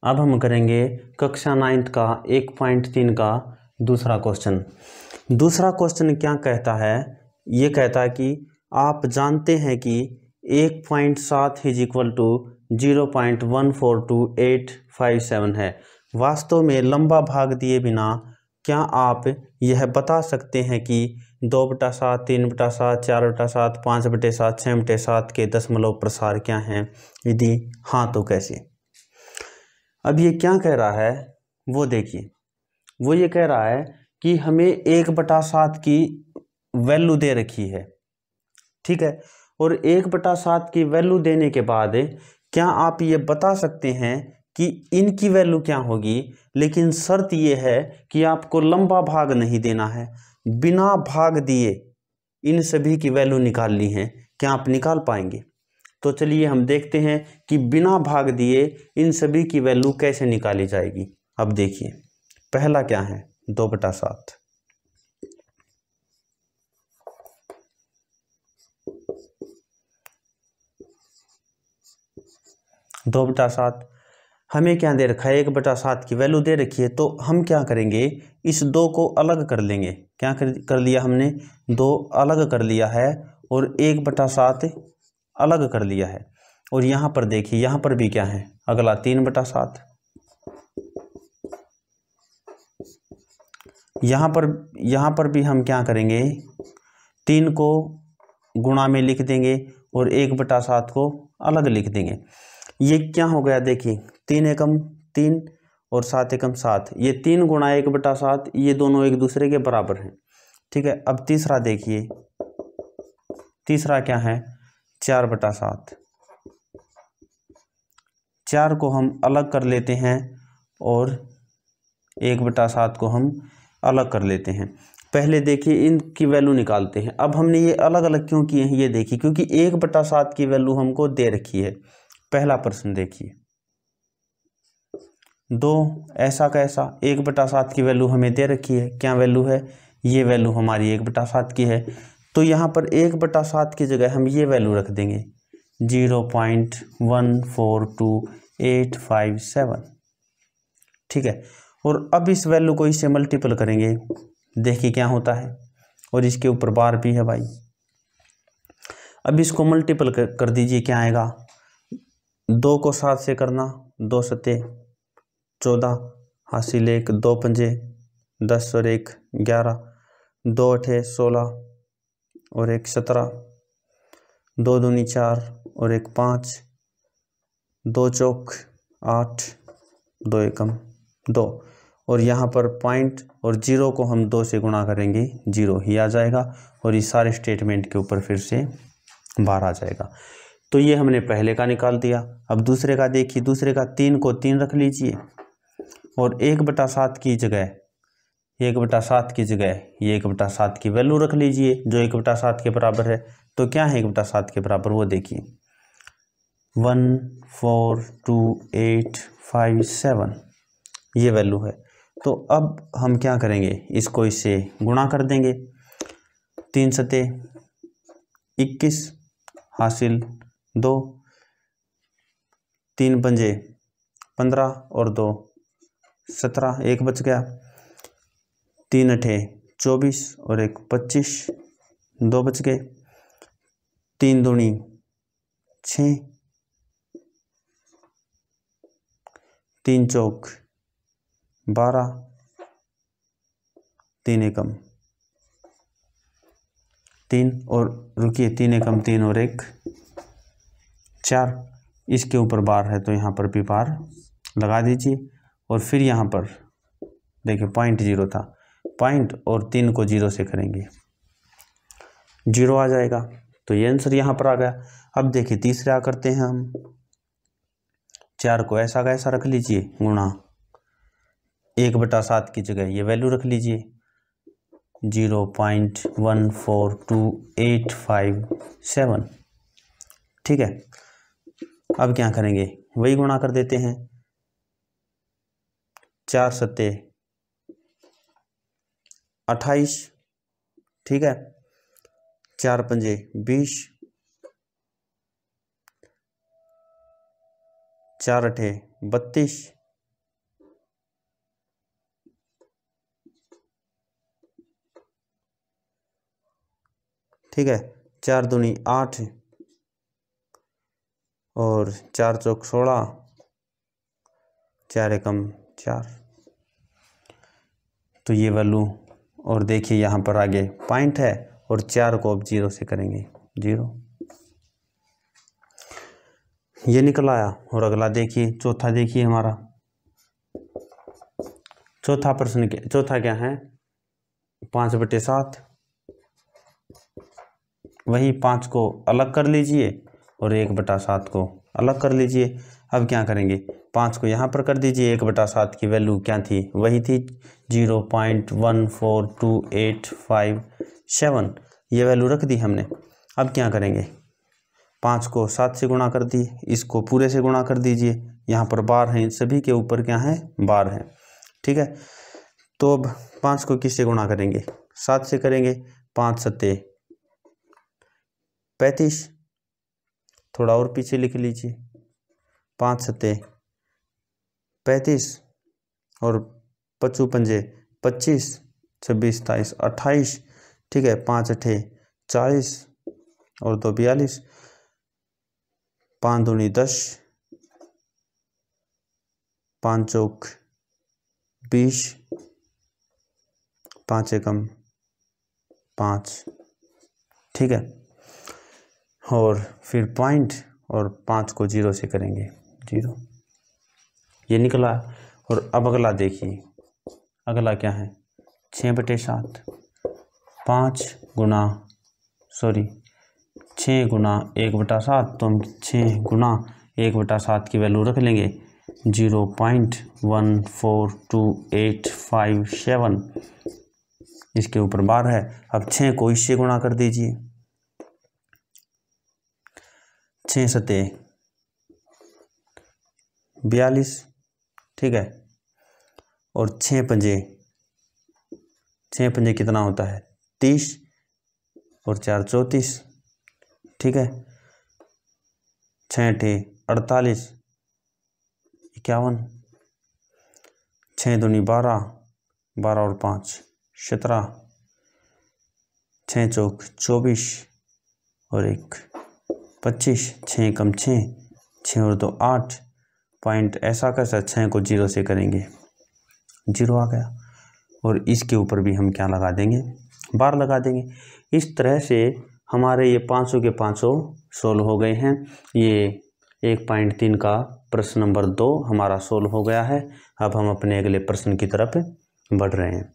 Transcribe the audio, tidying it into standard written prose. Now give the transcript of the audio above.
अब हम करेंगे कक्षा 9th का 1.3 का दूसरा क्वेश्चन। दूसरा क्वेश्चन क्या कहता है, ये कहता है कि आप जानते हैं कि 1.7 इज इक्वल टू 0.142857 है। वास्तव में लंबा भाग दिए बिना क्या आप यह बता सकते हैं कि 2/7, 3/7, 4/7, 5/7, 6/7 के दशमलव प्रसार क्या हैं? यदि हाँ तो कैसे? अब ये क्या कह रहा है वो देखिए। वो ये कह रहा है कि हमें 1/7 की वैल्यू दे रखी है, ठीक है। और 1/7 की वैल्यू देने के बाद क्या आप ये बता सकते हैं कि इनकी वैल्यू क्या होगी? लेकिन शर्त ये है कि आपको लंबा भाग नहीं देना है, बिना भाग दिए इन सभी की वैल्यू निकालनी है। क्या आप निकाल पाएंगे? तो चलिए हम देखते हैं कि बिना भाग दिए इन सभी की वैल्यू कैसे निकाली जाएगी। अब देखिए, पहला क्या है, 2/7। 2/7 हमें क्या दे रखा है, 1/7 की वैल्यू दे रखी है। तो हम क्या करेंगे, इस 2 को अलग कर लेंगे। क्या कर लिया हमने, 2 अलग कर लिया है और 1/7 अलग कर लिया है। और यहाँ पर देखिए, यहाँ पर भी क्या है, अगला 3/7। यहाँ पर भी हम क्या करेंगे, 3 को गुणा में लिख देंगे और 1/7 को अलग लिख देंगे। ये क्या हो गया, देखिए 3 एकम 3 और 7 एकम 7, ये 3 गुणा 1/7, ये दोनों एक दूसरे के बराबर हैं, ठीक है। अब तीसरा देखिए, तीसरा क्या है, 4/7। 4 को हम अलग कर लेते हैं और 1/7 को हम अलग कर लेते हैं। पहले देखिए इनकी वैल्यू निकालते हैं। अब हमने ये अलग अलग क्यों किए हैं, ये देखिए, क्योंकि 1/7 की वैल्यू हमको दे रखी है। पहला प्रश्न देखिए, 2 ऐसा कैसा, 1/7 की वैल्यू हमें दे रखी है। क्या वैल्यू है, ये वैल्यू हमारी 1/7 की है। तो यहाँ पर 1/7 की जगह हम ये वैल्यू रख देंगे, 0.142857, ठीक है। और अब इस वैल्यू को इससे मल्टीपल करेंगे, देखिए क्या होता है। और इसके ऊपर बार भी है भाई। अब इसको मल्टीपल कर दीजिए, क्या आएगा, 2 को 7 से करना, 2 सते 14, हासिल 1, 2 पंजे 10 और 1 11, 2 अठे 16 और 1 17, 2 दूनी 4 और 1 5, 2 चौक 8, 2 एकम 2। और यहाँ पर पॉइंट और 0 को हम 2 से गुणा करेंगे, 0 ही आ जाएगा। और इस सारे स्टेटमेंट के ऊपर फिर से बार आ जाएगा। तो ये हमने पहले का निकाल दिया। अब दूसरे का देखिए, दूसरे का 3 को 3 रख लीजिए और 1/7 की जगह, 1/7 की जगह ये 1/7 की वैल्यू रख लीजिए जो 1/7 के बराबर है। तो क्या है 1/7 के बराबर, वो देखिए 14287 ये वैल्यू है। तो अब हम क्या करेंगे, इसको इससे गुणा कर देंगे, 3 सते 21, हासिल 2, 3 पंजे 15 और 2 17, 1 बच गया, 3 अठे 24 और 1 25, 2 बच गए, 3 दूनी 6, 3 चौक 12, 3 एकम 3 और रुकिए 3 एकम 3 और 1 4। इसके ऊपर बार है तो यहाँ पर भी बार लगा दीजिए। और फिर यहाँ पर देखिए पॉइंट 0 था, पॉइंट और 3 को 0 से करेंगे, 0 आ जाएगा। तो ये आंसर यहाँ पर आ गया। अब देखिए तीसरा करते हैं हम, 4 को ऐसा का ऐसा रख लीजिए, गुणा 1/7 की जगह ये वैल्यू रख लीजिए, 0.142857, ठीक है। अब क्या करेंगे, वही गुणा कर देते हैं, 4 सत्ते 28, ठीक है, 4 पंजे 20, 4 अठे 32 ठीक है। 4 दूनी 8 और 4 चौक 16, 4 एकम 4। तो ये वैल्यू, और देखिए यहाँ पर आगे पॉइंट है और 4 को अब 0 से करेंगे 0, ये निकल आया। और अगला देखिए, चौथा देखिए हमारा चौथा प्रश्न चौथा क्या है, 5/7। वही 5 को अलग कर लीजिए और 1/7 को अलग कर लीजिए। अब क्या करेंगे, 5 को यहाँ पर कर दीजिए, 1/7 की वैल्यू क्या थी, वही थी 0.142857, ये वैल्यू रख दी हमने। अब क्या करेंगे, 5 को 7 से गुणा कर दिए, इसको पूरे से गुणा कर दीजिए। यहाँ पर बार हैं, सभी के ऊपर क्या है, बार है, ठीक है। तो अब 5 को किससे गुणा करेंगे, 7 से करेंगे। 5 सत्ते 35, थोड़ा और पीछे लिख लीजिए, 5 सत्ते 35 और 5 पंजे 25, 26 27 28, ठीक है। 5 अठे 40 और 2 42, 5 दूनी 10, 5 चौक 20, 5 एकम 5, ठीक है। और फिर पॉइंट और 5 को 0 से करेंगे 0, ये निकला। और अब अगला देखिए, अगला क्या है, 6/7। 6 गुना 1/7, तो हम 6 गुना 1/7 की वैल्यू रख लेंगे 0.14287, इसके ऊपर बार है। अब 6 को इससे गुणा कर दीजिए, 6 सत्ते 42, ठीक है। और 6 पंजे कितना होता है, 30 और 4 34, ठीक है। 6 अठे 48, 51, 6 दूनी 12, 12 और 5 17, 6 चौक 24 और 1 25, 6 एकम 6, 6 और 2 8। पॉइंट ऐसा कैसा, 6 को 0 से करेंगे 0 आ गया। और इसके ऊपर भी हम क्या लगा देंगे, बार लगा देंगे। इस तरह से हमारे ये 500 के 500 सोल्व हो गए हैं। ये 1.3 का प्रश्न नंबर 2 हमारा सोल्व हो गया है। अब हम अपने अगले प्रश्न की तरफ बढ़ रहे हैं।